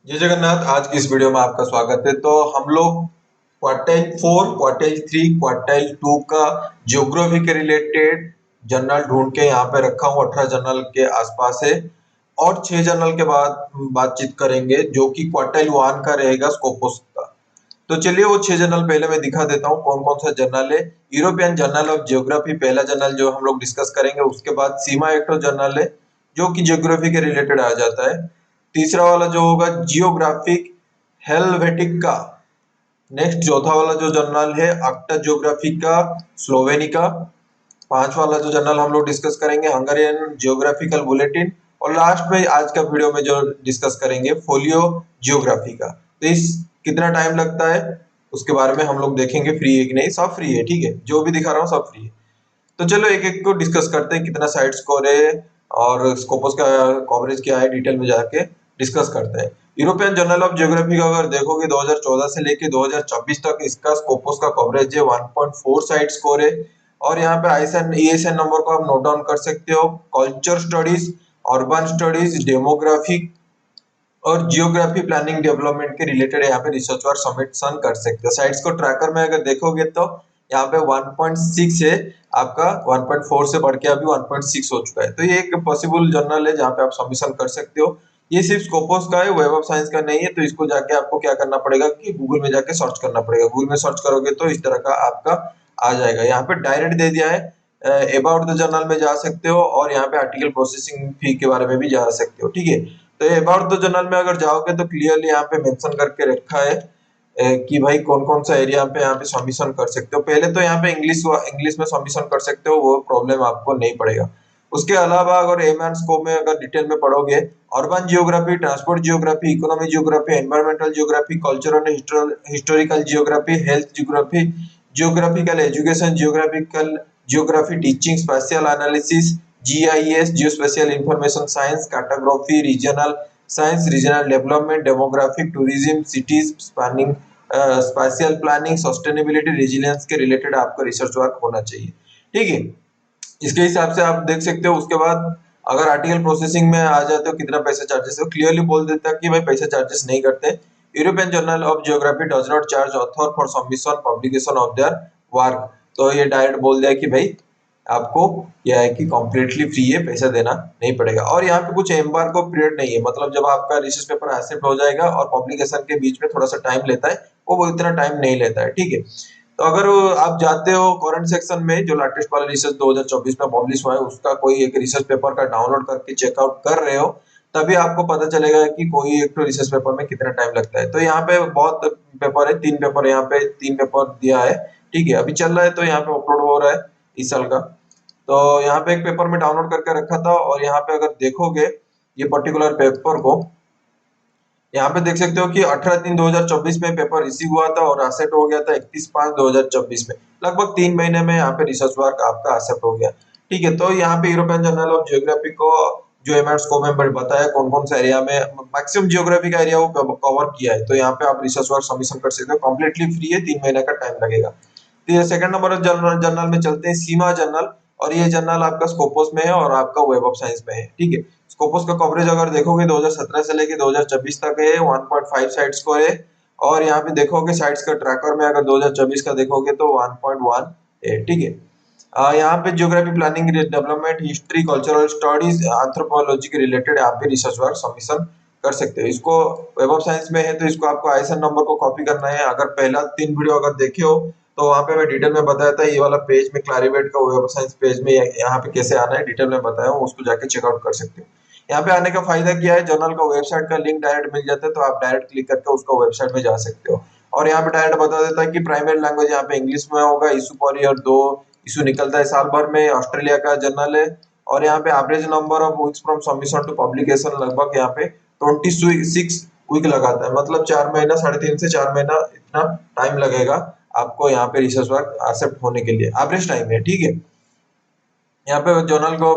जय जगन्नाथ। आज की इस वीडियो में आपका स्वागत है। तो हम लोग क्वार्टाइल 4, क्वार्टाइल 3, क्वार्टाइल 2 का ज्योग्राफी के रिलेटेड जर्नल ढूंढ के यहाँ पे रखा हूँ। 18 जर्नल के आसपास है और 6 जर्नल के बाद बातचीत करेंगे जो कि क्वार्टाइल 1 का रहेगा, स्कोपोस का। तो चलिए वो 6 जर्नल पहले मैं दिखा देता हूँ कौन कौन सा जर्नल है। यूरोपियन जर्नल ऑफ ज्योग्राफी पहला जर्नल जो हम लोग डिस्कस करेंगे। उसके बाद सीमा एक्टो जर्नल है जो कि ज्योग्राफी के रिलेटेड आ जाता है। तीसरा वाला जो होगा जियोग्राफिक हेलवेटिका। नेक्स्ट चौथा वाला जो जर्नल है एक्टा ज्योग्राफिका स्लोवेनिका। पांचवा वाला जो जर्नल हम लोग डिस्कस करेंगे हंगेरियन जियोग्राफिकल बुलेटिन। और लास्ट में आज का वीडियो में जो डिस्कस करेंगे फोलियो जियोग्राफी का। तो इस कितना टाइम लगता है उसके बारे में हम लोग देखेंगे, फ्री है कि नहीं। सब फ्री है, ठीक है, जो भी दिखा रहा हूँ सब फ्री है। तो चलो एक एक को डिस्कस करते हैं, कितना साइड स्कोर है और स्कोपस का कवरेज क्या है, डिटेल में जाके डिस्कस करते हैं। यूरोपियन जर्नल ऑफ ज्योग्राफी का अगर देखोगे 2014 से लेके 2024 तक इसका स्कोपस का कवरेज है 1.4 साइड स्कोर है। और यहाँ पे आईएसएन ईएसएन नंबर को आप नोट डाउन कर सकते हो। Culture studies, urban studies, demography और जियोग्राफी प्लानिंग डेवलपमेंट के रिलेटेड यहाँ पे रिसर्च वर्क सबमिशन कर सकते हो। साइट्स को ट्रैकर में अगर देखोगे तो यहाँ पे 1.6 है आपका, 1.4 से बढ़ के अभी 1.6 हो चुका है। तो ये एक पॉसिबल जर्नल है जहाँ पे आप सबमिशन कर सकते हो। ये सिर्फ स्कोपोस का है, वेब ऑफ साइंस का नहीं है। तो इसको जाके आपको क्या करना पड़ेगा कि गूगल में जाके सर्च करना पड़ेगा। गूगल में सर्च करोगे तो इस तरह का आपका आ जाएगा। यहाँ पे डायरेक्ट दे दिया है, अबाउट द जर्नल में जा सकते हो और यहाँ पे आर्टिकल प्रोसेसिंग फी के बारे में भी जा सकते हो, ठीक है। तो अबाउट द जर्नल में अगर जाओगे तो क्लियरली यहाँ पे मेंशन करके रखा है कि भाई कौन कौन सा एरिया पे यहाँ पे सबमिशन कर सकते हो। पहले तो यहाँ पे इंग्लिश में सबमिशन कर सकते हो, वो प्रॉब्लम आपको नहीं पड़ेगा। उसके अलावा अगर एम एंड स्कोप में अगर डिटेल में पढ़ोगे, urban geography, transport geography, economy geography, environmental geography, cultural and historical geography, health geography, geographical education, geographical geography teaching, spatial analysis, GIS, geospatial information science, cartography, regional science, regional development, demographic, tourism, cities spanning, spatial planning, sustainability, resilience के related आपका research work होना चाहिए, ठीक है। इसके हिसाब से आप देख सकते हो। उसके बाद अगर आर्टिकल प्रोसेसिंग में आ जाते हो कितना पैसा चार्जेस है, क्लियरली बोल देता है कि भाई पैसा चार्जेस नहीं करते। European journal of geography does not charge author for submission publication of their work. तो ये डायरेक्ट बोल दिया कि भाई आपको यह है कि कम्प्लीटली फ्री है, पैसा देना नहीं पड़ेगा। और यहाँ पे कुछ एम्बार्गो पीरियड नहीं है, मतलब जब आपका रिसर्च पेपर एक्सेप्ट हो जाएगा और पब्लिकेशन के बीच में थोड़ा सा टाइम लेता है, वो इतना टाइम नहीं लेता है, ठीक है। तो अगर आप जाते हो करंट सेक्शन में जो लेटेस्ट वाला रिसर्च 2024 में पब्लिश हुआ है उसका कोई एक रिसर्च पेपर का डाउनलोड करके चेकआउट कर रहे हो, तभी आपको पता चलेगा कि कोई एक तो रिसर्च पेपर में कितना टाइम लगता है। तो यहाँ पे बहुत पेपर है, 3 पेपर यहाँ पे 3 पेपर दिया है, ठीक है। अभी चल रहा है तो यहाँ पे अपलोड हो रहा है इस साल का। तो यहाँ पे एक पेपर में डाउनलोड करके रखा था और यहाँ पे अगर देखोगे ये पर्टिकुलर पेपर को, यहाँ पे देख सकते हो कि 18/3/2024 में पेपर रिसीव हुआ था और एक्सेप्ट हो गया था 31/5/2024 में। लगभग 3 महीने में यहाँ पे रिसर्च वर्क आपका एक्सेप्ट हो गया, ठीक है। तो यहाँ पे यूरोपियन जर्नल ऑफ जियोग्राफी को जो एमएट स्कोप में बताया कौन कौन सा एरिया में मैक्सिमम जियोग्राफी का एरिया वो कवर किया है। तो यहाँ पे आप रिसर्च वर्क सबमिशन कर सकते हो, कम्प्लीटली फ्री है, 3 महीने का टाइम लगेगा। तो ये सेकंड नंबर जर्नल जर्नल में चलते हैं, सीमा जर्नल। और ये जर्नल आपका स्कोपोस में है और आपका वेब ऑफ साइंस में है, ठीक है। स्कोपोस का कवरेज अगर देखोगे 2017 से लेके 2024 तक है, 1.5 साइट्स को है। और यहाँ पे देखोगे साइट्स का ट्रैकर में अगर 2024 का देखोगे तो 1.1 है, ठीक है। यहाँ पे geography planning development history cultural studies anthropology के रिलेटेड आप भी रिसर्च वर्क सबमिशन कर सकते हो। इसको वेब ऑफ साइंस में है तो इसको आपको आईएसएन नंबर को कॉपी करना है। अगर पहला 3 वीडियो अगर देखे हो तो वहां पे मैं डिटेल में बताया था, ये वाला पेज में क्लारीवेट का वेब ऑफ साइंस पेज में यहाँ पे कैसे आना है डिटेल में बताया हूँ, उसको जाके चेकआउट कर सकते हो। यहाँ पे आने का फायदा क्या है, जर्नल का वेबसाइट का लिंक डायरेक्ट मिल जाता है तो आप डायरेक्ट क्लिक करके उसका वेबसाइट में जा सकते हो। और यहाँ पे डायरेक्ट बता देता है कि प्राइमरी लैंग्वेज यहाँ पे इंग्लिश में होगा। इशू पर ईयर 2 इशू निकलता है साल भर में, ऑस्ट्रेलिया का जर्नल है। और यहाँ पे average number of weeks from submission to publication लगभग यहाँ पे 26 वीक लगाता है, मतलब 4 महीना, 3.5 से 4 महीना इतना टाइम लगेगा आपको यहाँ पे रिसर्च वर्क एक्सेप्ट होने के लिए, एवरेज टाइम है, ठीक है। यहाँ पे जर्नल को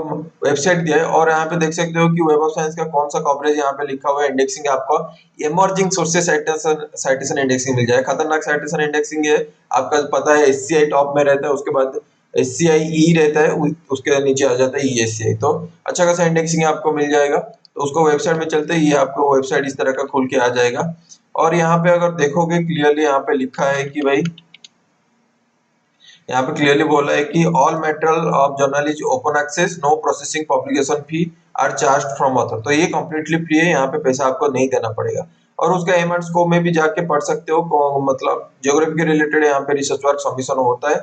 वेबसाइट दिया है और यहाँ पे देख सकते हो कि वेब ऑफ साइंस का कौन सा कवरेज यहाँ पे लिखा हुआ है। इंडेक्सिंग आपको इमर्जिंग सोर्सेस साइटेशन इंडेक्सिंग मिल जाए। खतरनाक साइटेशन इंडेक्सिंग है, आपका पता है एससीआई टॉप में रहता है, उसके बाद एससीआई ई रहता है, उसके नीचे आ जाता है ईएससीआई। तो अच्छा खासा इंडेक्सिंग आपको मिल जाएगा। तो उसको वेबसाइट में चलते ही ये आपको वेबसाइट इस तरह का खुल के आ जाएगा। और यहाँ पे अगर देखोगे क्लियरली यहाँ पे लिखा है कि भाई यहाँ पे क्लियरली बोला है कि all material of journal is open access, no processing publication fee are charged from author. तो ये कम्प्लीटली फ्री है, यहाँ पे पैसा आपको नहीं देना पड़ेगा। और उसका एम एंड स्कोप में भी जाके पढ़ सकते हो, मतलब ज्योग्राफी के रिलेटेड यहाँ पे रिसर्च वर्क सबमिशन होता है,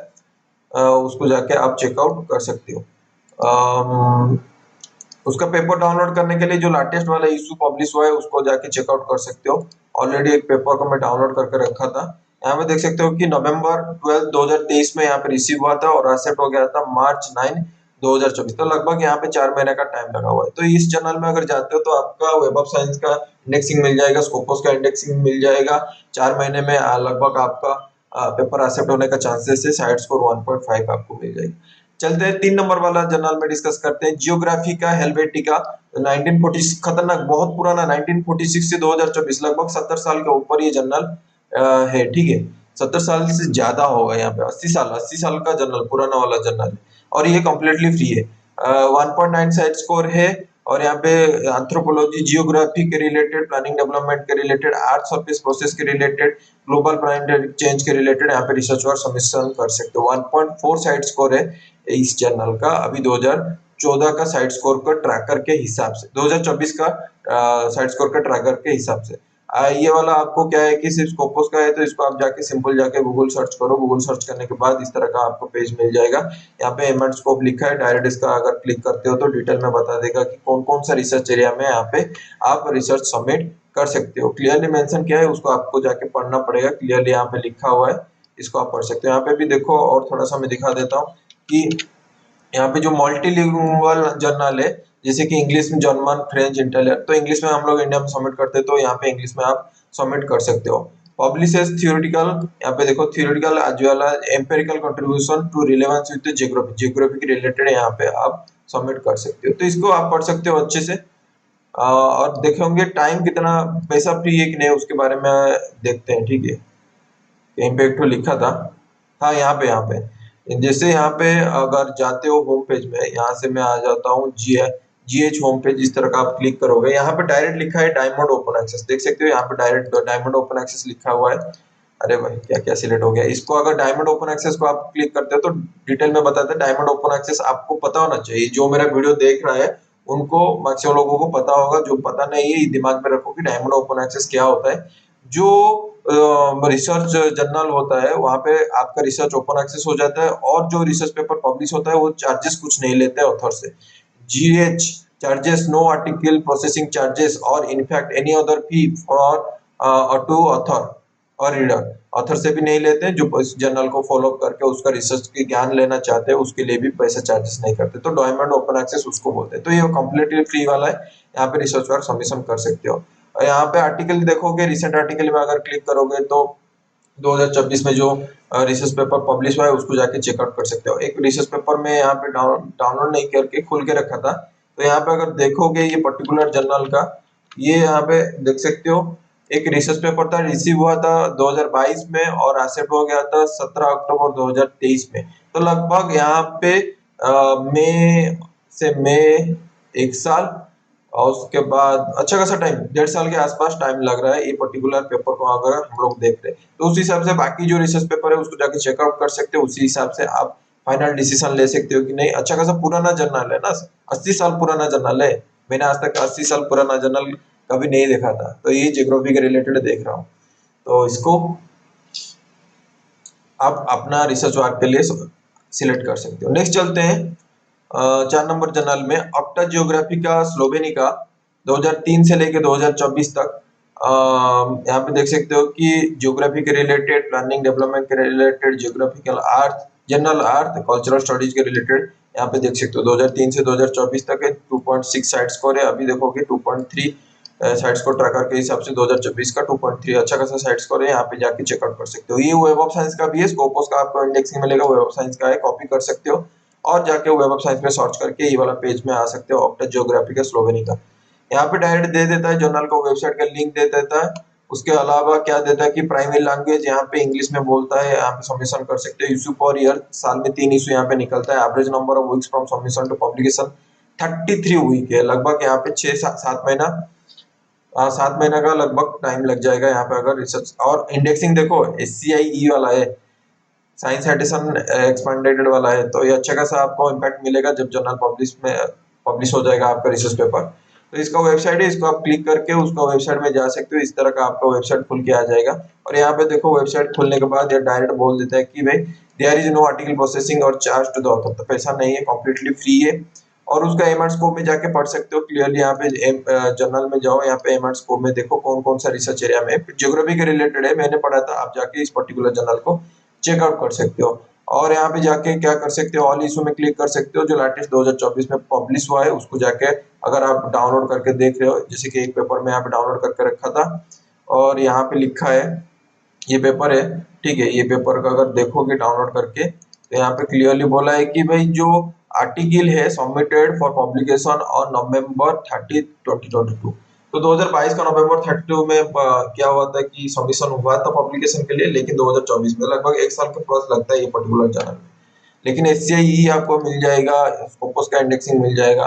उसको जाके आप चेकआउट कर सकते हो। उसका पेपर डाउनलोड करने के लिए जो लेटेस्ट वाला इशू पब्लिश हुआ है उसको जाके चेकआउट कर सकते हो। ऑलरेडी एक पेपर को मैं डाउनलोड करके रखा था। यहाँ पे देख सकते हो कि नवंबर 12 2023 में यहाँ पे रिसीव हुआ था और एक्सेप्ट हो गया था मार्च 9 2024। तो लगभग यहाँ पे 4 महीने का टाइम लगा हुआ है। तो इस जर्नल में अगर जाते हो तो आपका वेब ऑफ साइंस का इंडेक्सिंग मिल जाएगा, स्कोपस का इंडेक्सिंग मिल जाएगा। 4 महीने में लगभग आपका पेपर एक्सेप्ट होने का चांसेस है। साइड स्कोर 1.5 आपको मिल जाएगी। चलते हैं 3 नंबर वाला जर्नल में डिस्कस करते हैं, जियोग्राफी का हेल्वेटिका 1940। खतरनाक, बहुत पुराना, 1946 से 2024, लगभग 70 साल के ऊपर ये जर्नल है। ठीक है, 70 साल से ज्यादा होगा, यहाँ पे 80 साल का जर्नल, पुराना वाला जर्नल है। और ये कम्प्लीटली फ्री है। 1.9 साइड स्कोर है। और यहाँ पे एंथ्रोपोलॉजी, जियोग्राफी के रिलेटेड, प्लानिंग डेवलपमेंट के रिलेटेड, अर्थ सरफेस प्रोसेस के रिलेटेड, ग्लोबल क्लाइमेट चेंज के रिलेटेड यहाँ पे रिसर्च वर्क सबमिशन कर सकते हो। 1.4 साइड स्कोर है इस जर्नल का अभी 2014 का साइड स्कोर का ट्रैकर के हिसाब से, 2024 का साइड स्कोर का ट्रैकर के हिसाब से। ये वाला आपको क्या है कि सिर्फ स्कोपस का है, तो इसको आप जाके सिंपल जाके गूगल सर्च करो। गूगल सर्च करने के बाद इस तरह का आपको पेज मिल जाएगा। यहाँ पे एम एंड स्कोप लिखा है। डायरेक्ट इसका अगर क्लिक करते हो तो डिटेल में बता देगा कि कौन कौन सा रिसर्च एरिया में यहाँ पे आप रिसर्च सबमिट कर सकते हो। क्लियरली मेंशन किया है, उसको आपको जाके पढ़ना पड़ेगा। क्लियरली यहाँ पे लिखा हुआ है, इसको आप पढ़ सकते हो। यहाँ पे भी देखो, और थोड़ा सा मैं दिखा देता हूँ कि यहाँ पे जो मल्टीलिंगुअल जर्नल है, जैसे कि इंग्लिश में, जर्मन, फ्रेंच, इटालियन, तो इंग्लिश में हम लोग इंडिया में सबमिट करते हैं, तो यहाँ पे इंग्लिश में आप सबमिट कर सकते हो। पब्लिशेस थियोरेटिकल, यहाँ पे देखो theoretical as well as empirical contribution to relevance with geography, geography के रिलेटेड यहाँ पे आप सबमिट कर सकते हो। तो इसको आप पढ़ सकते हो अच्छे से। और देखे होंगे टाइम कितना, पैसा फ्री है कि नहीं उसके बारे में देखते हैं। ठीक है, कहीं पे एक तो लिखा था, हाँ यहाँ पे जैसे यहाँ पे अगर जाते हो होम पेज में, यहाँ से मैं आ जाता हूँ जीएच होम पेज। इस तरह का आप क्लिक करोगे, यहाँ पे डायरेक्ट लिखा है डायमंड ओपन एक्सेस, देख सकते हो यहाँ पे डायरेक्ट डायमंड ओपन एक्सेस लिखा हुआ है। अरे भाई क्या क्या सिलेक्ट हो गया। इसको अगर डायमंड ओपन एक्सेस को आप क्लिक करते हो तो डिटेल में बताते हैं। डायमंड ओपन एक्सेस आपको पता होना चाहिए, जो मेरा वीडियो देख रहा है उनको, मैक्सिमम लोगों को पता होगा। जो पता नहीं है दिमाग में रखो कि डायमंड ओपन एक्सेस क्या होता है। जो रिसर्च जर्नल होता है वहां पे आपका रिसर्च ओपन एक्सेस हो जाता है, और जो रिसर्च पेपर पब्लिश होता है वो चार्जेस कुछ नहीं लेते ऑथर से। GH charges no article processing charges और in fact any other fee for to author और रीडर। ऑथर से भी नहीं लेते, जो इस जर्नल को फॉलो करके उसका रिसर्च के ज्ञान लेना चाहते हैं उसके लिए भी पैसा चार्जेस नहीं करते। तो डायमंड ओपन एक्सेस उसको बोलते हैं। तो ये कम्प्लीटली फ्री वाला है, यहाँ पे रिसर्च वर्क सबमिशन कर सकते हो। और यहाँ पे आर्टिकल देखोगे, रिसेंट आर्टिकल में अगर क्लिक करोगे तो 2024 में जो रिसर्च पेपर पब्लिश हुआ है उसको जाके चेकआउट कर सकते हो। एक रिसर्च पेपर में यहाँ पे डाउनलोड नहीं करके खोल के रखा था, तो यहाँ पे अगर देखोगे ये पर्टिकुलर जर्नल का, ये यहाँ पे देख सकते हो एक रिसर्च पेपर था, रिसीव हुआ था 2022 में और एक्सेप्ट हो गया था 17 अक्टूबर 2023 में। तो लगभग यहाँ पे मई 1 साल, और उसके बाद अच्छा खासा टाइम, 1.5 साल के आसपास टाइम लग रहा है ये पर्टिकुलर पेपर को अगर हम लोग देख रहे हैं। तो उस हिसाब से बाकी जो रिसर्च पेपर है उसको जाके चेकआउट कर सकते हो। उसी हिसाब से आप फाइनल डिसीजन ले सकते हो कि नहीं। अच्छा खासा पुराना जर्नल है ना, 80 साल पुराना जर्नल है। मैंने आज तक 80 साल पुराना जर्नल कभी नहीं देखा था, तो ये ज्योग्राफी के रिलेटेड देख रहा हूँ। तो इसको आप अपना रिसर्च वर्क के लिए सिलेक्ट कर सकते हो। नेक्स्ट चलते हैं 4 नंबर जर्नल में, ऑक्टा जियोग्राफिका स्लोवेनिका 2003 से लेके 2024 तक। यहाँ पे देख सकते हो कि ज्योग्राफी के रिलेटेड, प्लानिंग डेवलपमेंट के रिलेटेड, ज्योग्राफिकल अर्थ, जनरल अर्थ, कल्चरल स्टडीज के रिलेटेड यहाँ पे देख सकते हो। 2003 से 2024 तक है। 2.6 साइड स्कोर है। अभी देखोगे 2.3 साइड स्कोर ट्रैकर के हिसाब से 2024 का 2.3 अच्छा खासा साइड स्कोर है। यहाँ पे जाके चेकआउट कर सकते हो। ये वेब ऑफ साइंस का भी है, स्कोपस का आपको इंडेक्सिंग मिलेगा, वेब ऑफ साइंस का है, कॉपी कर सकते हो और जाके वेब ऑफ साइंस में सर्च करके ये वाला पेज में आ सकते हो, ऑक्टा जियोग्राफिका स्लोवेनिका। यहाँ पे डायरेक्ट दे देता है जर्नल को, वेबसाइट का लिंक दे देता है। उसके अलावा क्या देता है कि प्राइमरी लैंग्वेज यहाँ पे इंग्लिश में बोलता है, यहाँ पे सबमिशन कर सकते हो। इशू पर ईयर, साल में 3 इशू यहाँ पे निकलता है। Average number of weeks from submission to publication 33 week है, लगभग यहाँ पे 6-7 महीना, 7 महीना का लगभग टाइम लग जाएगा यहाँ पे अगर रिसर्च। और इंडेक्सिंग देखो SCI वाला है, साइंस एडिशन एक्सपेंडेड वाला है, तो ये अच्छा खासा आपको इम्पैक्ट मिलेगा जब जर्नल पब्लिश हो जाएगा आपका रिसर्च पेपर। तो इसका वेबसाइट है, इसको आप क्लिक करके उसका वेबसाइट में जा सकते हो। इस तरह का आपका वेबसाइट खुल के आ जाएगा और यहाँ पे देखो वेबसाइट खुलने के बाद ये डायरेक्ट बोल देता है कि भाई there is no article processing और चार्ज टू द ऑथर, तो पैसा नहीं है, कम्प्लीटली फ्री है। और उसका एम स्कोप में जाके पढ़ सकते हो क्लियरली। यहाँ पे जर्नल में जाओ, यहाँ पे एम स्कोप में देखो कौन कौन सा रिसर्च एरिया में ज्योग्राफी के रिलेटेड है, मैंने पढ़ा था, आप जाके इस पर्टिकुलर जर्नल को चेकआउट कर सकते हो। और यहाँ पे जाके क्या कर सकते हो, ऑल इशू में क्लिक कर सकते हो, जो लेटेस्ट 2024 में पब्लिश हुआ है उसको जाके अगर आप डाउनलोड करके देख रहे हो, जैसे कि एक पेपर में यहाँ पे डाउनलोड करके रखा था और यहाँ पे लिखा है ये पेपर है, ठीक है। ये पेपर का अगर देखोगे डाउनलोड करके तो यहाँ पे क्लियरली बोला है कि भाई जो आर्टिकल है submitted for publication on November 30, 2022। तो 2022 का नवंबर 32 में क्या हुआ था कि सबमिशन हुआ था पब्लिकेशन के लिए, लेकिन 2024 में लगभग 1 साल के प्लस लगता है ये पर्टिकुलर जर्नल में। लेकिन SCI आपको मिल जाएगा, स्कोपस का इंडेक्सिंग मिल जाएगा।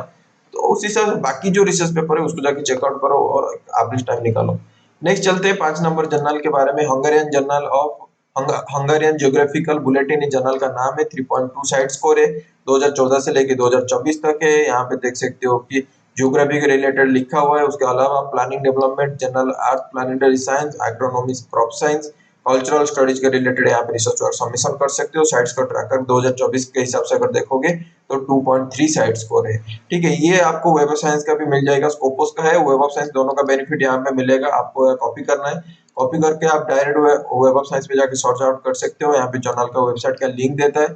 तो उस हिसाब से बाकी जो रिसर्च पेपर है उसको जाके चेकआउट करो और एवरेज टाइम निकालो। नेक्स्ट चलते हैं 5 नंबर जर्नल के बारे में, Hungarian journal of Hungarian geographical bulletin. Journal का नाम है, 3.2 साइड स्कोर है, 2014 से लेके 2024 तक है। यहाँ पे देख सकते हो कि ज्योग्राफी के रिलेटेड लिखा हुआ है, उसके अलावा planning development, general earth planetary science, agronomy, crop science, cultural studies के रिलेटेड यहाँ पे रिसर्च वर्क सबमिशन कर सकते हो। साइट्स का ट्रैकर 2024 के हिसाब से अगर देखोगे तो 2.3 साइड स्कोर है, ठीक है। ये आपको वेब ऑफ साइंस का भी मिल जाएगा, स्कोपस का है, वेब ऑफ साइंस, दोनों का बेनिफिट यहाँ पे मिलेगा। आपको कॉपी करना है, कॉपी करके आप डायरेक्ट वेब ऑफ साइंस पे जाके सॉर्ट आउट कर सकते हो। यहाँ पे जर्नल का वेबसाइट का लिंक देता है।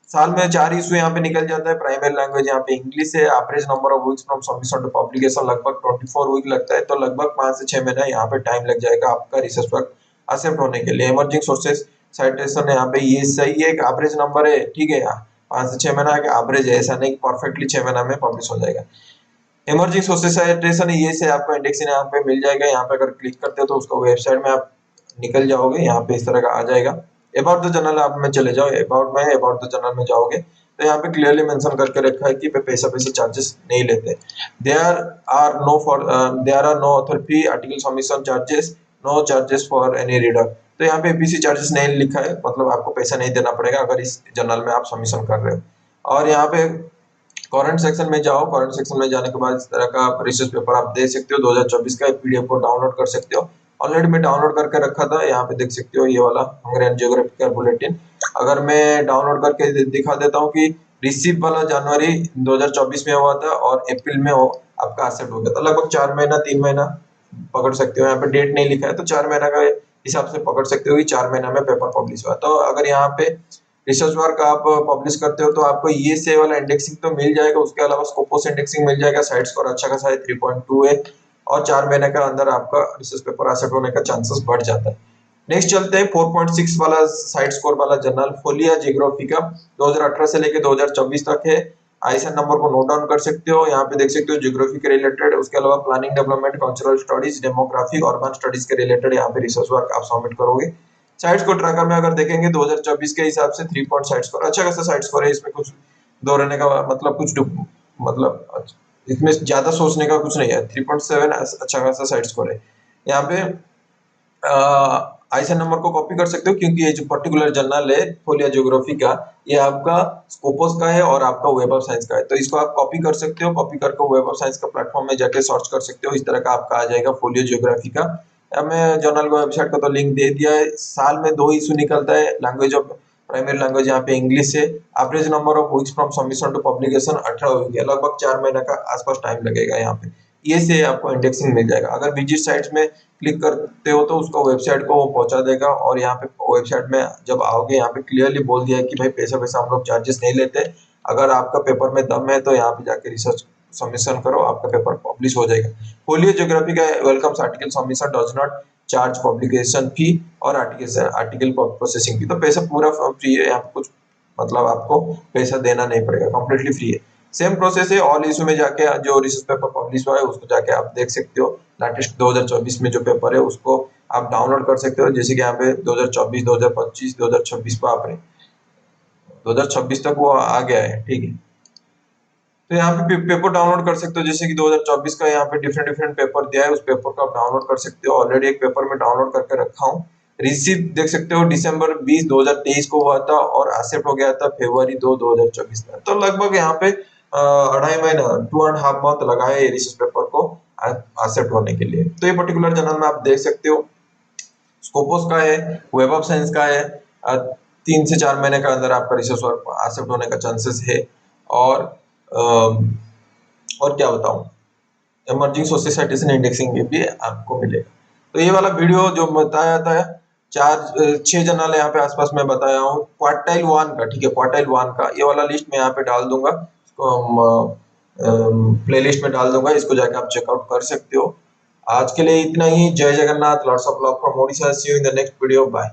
साल में 4 इशू यहाँ पे निकल जाता है। प्राइमरी लैंग्वेज यहाँ पे इंग्लिश है। Average number of weeks from submission to publication लगभग 24 वीक लगता है, तो लगभग 5 से 6 महीना यहाँ पे टाइम लग जाएगा आपका रिसर्च वर्क एक्सेप्ट होने के लिए। इमर्जिंग सोर्सेस साइटेशन यहाँ पे ये सही है, एक एवरेज नंबर है, ठीक है। 5 से 6 महीना का एवरेज है, ऐसा नहीं परफेक्टली 6 महीना में पब्लिश हो जाएगा। इमर्जिंग सोर्सेस साइटेशन ये से आपको इंडेक्सिंग यहाँ पे मिल जाएगा। यहाँ पे अगर क्लिक करते हो तो उसको वेबसाइट में आप निकल जाओगे, यहाँ पे इस तरह का आ जाएगा। अबाउट द जर्नल आप में चले जाओ, अबाउट द जर्नल में जाओगे तो यहाँ पे क्लियरली मेंशन करके रखा है कि पैसा चार्जेस नहीं लेते। There are no author fee, article submission charges, no charges for any reader. तो यहाँ पे APC चार्जेस नहीं लिखा है, मतलब आपको पैसा नहीं देना पड़ेगा अगर इस जर्नल में आप सबमिशन कर रहे हो। और यहाँ पे करंट सेक्शन में जाओ, करंट सेक्शन में जाने के बाद इस तरह का रिसर्च पेपर आप दे सकते हो। 2024 का PDF को डाउनलोड कर सकते हो, ऑलरेडी मैं डाउनलोड करके रखा था। यहाँ पे देख सकते हो ये वाला हंगेरियन ज्योग्राफिकल बुलेटिन। अगर मैं डाउनलोड करके दिखा देता हूँ कि रिसीव वाला जनवरी 2024 में हुआ था और अप्रैल में आपका एक्सेप्ट हो गया था। लगभग 4 महीना 3 महीना पकड़ सकते हो। यहाँ पे डेट नहीं लिखा है तो 4 महीना का हिसाब से पकड़ सकते हो कि 4 महीना में पेपर पब्लिश हुआ। तो अगर यहाँ पे रिसर्च वर्क आप पब्लिश करते हो तो आपको ये से वाला इंडेक्सिंग तो मिल जाएगा, उसके अलावा स्कोपस इंडेक्सिंग मिल जाएगा। साइड स्कोर अच्छा खासा है, 3.2 है, और 4 महीने के अंदर आपका रिसर्च पेपर एक्सेप्ट होने का चांसेस बढ़ जाता है। नेक्स्ट चलते हैं 4.6 वाला साइड स्कोर वाला जर्नल, फोलिया जियोग्राफिका, 2018 से लेके 2024 तक है। आईएसएन नंबर को नोट डाउन कर सकते हो। यहाँ पे देख सकते हो ज्योग्राफी के रिलेटेड, उसके अलावा planning development, cultural studies, demography, urban studies के रिलेटेड यहाँ पे रिसर्च वर्क आप सबमिट करोगे। साइट्स को ट्रैकर में अगर देखेंगे 2024 के हिसाब से 3 पॉइंट साइड स्कोर अच्छा खासा साइड स्कोर है। इसमें कुछ दो रहने का मतलब मतलब इसमें ज्यादा सोचने का कुछ नहीं है। 3.7 अच्छा खासा साइड स्कोर है। यहाँ पे आईएसएन नंबर को कॉपी कर सकते हो क्योंकि ये जो पर्टिकुलर जर्नल है फोलिया ज्योग्राफी का, ये आपका स्कोपस का है और आपका वेब ऑफ साइंस का है। तो इसको आप कॉपी कर सकते हो, कॉपी करके वेब ऑफ साइंस का प्लेटफॉर्म में जाके सर्च कर सकते हो। इस तरह का आपका आ जाएगा फोलियो ज्योग्राफी का। मैं जर्नल को वेबसाइट का तो लिंक दे दिया है। साल में 2 इशू निकलता है। लैंग्वेज ऑफ प्राइमरी लैंग्वेज यहाँ पे इंग्लिश है। Average number of weeks from submission to publication 18 week है, लगभग 4 महीने का आसपास टाइम लगेगा। यहाँ पे ये से आपको इंडेक्सिंग मिल जाएगा। अगर विजिट साइट्स में क्लिक करते हो तो उसको वेबसाइट को वो पहुंचा देगा। और यहाँ पे वेबसाइट में जब आओगे यहाँ पे क्लियरली बोल दिया है कि भाई पैसा हम लोग चार्जेस नहीं लेते। अगर आपका पेपर में दम है तो यहाँ पे जाके रिसर्च सबमिशन करो, आपका पेपर पब्लिश हो जाएगा। फोलियो ज्योग्राफी का welcomes article submission does not charge publication fee और आर्टिकल प्रोसेसिंग फी। तो पैसा पूरा फ्री है, यहाँ पे कुछ मतलब आपको पैसा देना नहीं पड़ेगा, कम्प्लीटली फ्री है। सेम प्रोसेस है, ऑल इशू में जाके जो रिसर्च पेपर पब्लिश हुआ है उसको जाके आप देख सकते हो। लेटेस्ट 2024 में जो पेपर है उसको आप डाउनलोड कर सकते हो। जैसे कि यहाँ पे 2024, 2025, 2026 पे आप 2026 तक वो आ गया है, ठीक है। तो यहाँ पे पेपर डाउनलोड कर सकते हो, जैसे कि 2024 का यहाँ पे डिफरेंट डिफरेंट पेपर दिया है, उस पेपर को आप डाउनलोड कर सकते हो। ऑलरेडी एक पेपर में डाउनलोड करके रखा हूँ। रिसीप्ट देख सकते हो, दिसंबर 20 2023 को हुआ था और एक्सेप्ट हो गया था फरवरी 2 2024 में। तो लगभग यहाँ पे 2.5 महीना 2.5 मंथ लगा है रिसर्च पेपर को एक्सेप्ट होने के लिए। तो ये पर्टिकुलर जर्नल में आप देख सकते हो, स्कोपोस का है, वेब ऑफ साइंस का है। 3 से 4 महीने के अंदर आपका रिसर्च वर्क एक्सेप्ट होने का चांसेस है। और और क्या बताऊं, इमर्जिंग सोसाइटीज इंडेक्सिंग में भी आपको मिलेगा। तो ये वाला वीडियो जो बताया था, 6 जर्नल यहाँ पे आसपास में बताया हूँ क्वार्टाइल 1 का, ठीक है, क्वार्टाइल 1 का ये वाला लिस्ट मैं यहाँ पे डाल दूंगा, प्ले लिस्ट में डाल दूंगा, इसको जाके आप चेकआउट कर सकते हो। आज के लिए इतना ही। जय Jagannath, lots of love from Odisha, see you in the next video, bye.